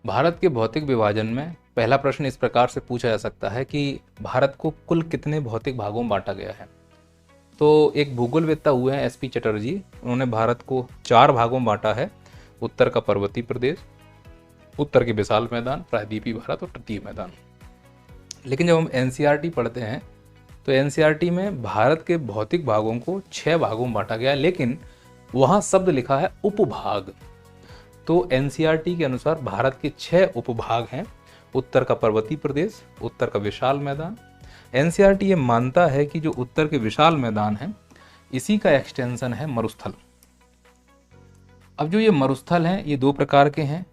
भारत के भौतिक विभाजन में पहला प्रश्न इस प्रकार से पूछा जा सकता है कि भारत को कुल कितने भौतिक भागों में बांटा गया है। तो एक भूगोलवेत्ता हुए हैं एसपी चटर्जी, उन्होंने भारत को 4 भागों में बांटा है। उत्तर का पर्वतीय प्रदेश, उत्तर के विशाल मैदान, प्रायद्वीपीय भारत और तटीय मैदान। लेकिन जब हम एनसीईआरटी पढ़ते हैं तो एनसीईआरटी में भारत के भौतिक भागों को 6 भागों में बांटा गया है, लेकिन वहाँ शब्द लिखा है उपभाग। तो एनसीईआरटी के अनुसार भारत के 6 उपभाग हैं। उत्तर का पर्वतीय प्रदेश, उत्तर का विशाल मैदान। एनसीईआरटी ये मानता है कि जो उत्तर के विशाल मैदान है इसी का एक्सटेंशन है मरुस्थल। अब जो ये मरुस्थल हैं ये 2 प्रकार के हैं।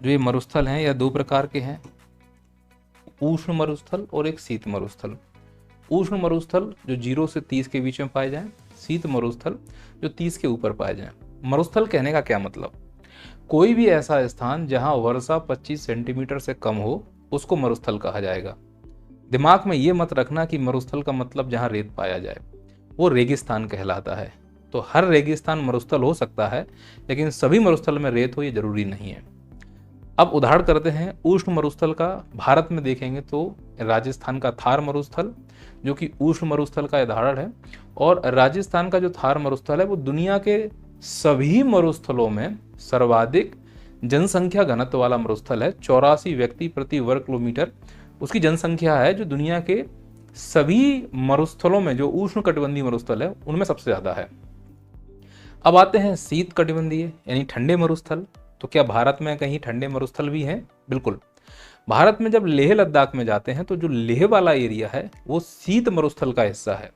जो ये मरुस्थल हैं यह 2 प्रकार के हैं, उष्ण मरुस्थल और एक शीत मरुस्थल। उष्ण मरुस्थल जो 0 से 30 के बीच में पाए जाएं, शीत मरुस्थल जो 30 के ऊपर पाए जाएं। मरुस्थल कहने का क्या मतलब? कोई भी ऐसा स्थान जहां वर्षा 25 सेंटीमीटर से कम हो उसको मरुस्थल कहा जाएगा। दिमाग में ये मत रखना कि मरुस्थल का मतलब जहां रेत पाया जाए, वो रेगिस्तान कहलाता है। तो हर रेगिस्तान मरुस्थल हो सकता है, लेकिन सभी मरुस्थल में रेत हो ये जरूरी नहीं है। अब उदाहरण करते हैं उष्ण मरुस्थल का। भारत में देखेंगे तो राजस्थान का थार मरुस्थल जो कि उष्ण मरुस्थल का उदाहरण है, और राजस्थान का जो थार मरुस्थल है वो दुनिया के सभी मरुस्थलों में सर्वाधिक जनसंख्या घनत्व वाला मरुस्थल है। 84 व्यक्ति प्रति वर्ग किलोमीटर उसकी जनसंख्या है, जो दुनिया के सभी मरुस्थलों में जो उष्ण कटिबंधीय मरुस्थल है उनमें सबसे ज्यादा है। अब आते हैं शीत कटिबंधीय यानी ठंडे मरुस्थल। तो क्या भारत में कहीं ठंडे मरुस्थल भी हैं? बिल्कुल। भारत में जब लेह लद्दाख में जाते हैं तो जो लेह वाला एरिया है वो शीत मरुस्थल का हिस्सा है,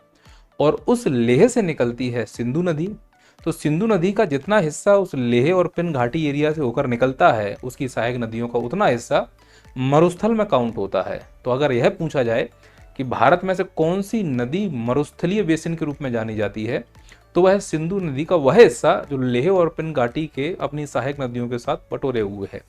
और उस लेह से निकलती है सिंधु नदी। तो सिंधु नदी का जितना हिस्सा उस लेह और पिन घाटी एरिया से होकर निकलता है, उसकी सहायक नदियों का उतना हिस्सा मरुस्थल में काउंट होता है। तो अगर यह पूछा जाए कि भारत में से कौन सी नदी मरुस्थलीय बेसिन के रूप में जानी जाती है, तो वह सिंधु नदी का वह हिस्सा जो लेह और पिन घाटी के अपनी सहायक नदियों के साथ बटोरे हुए है।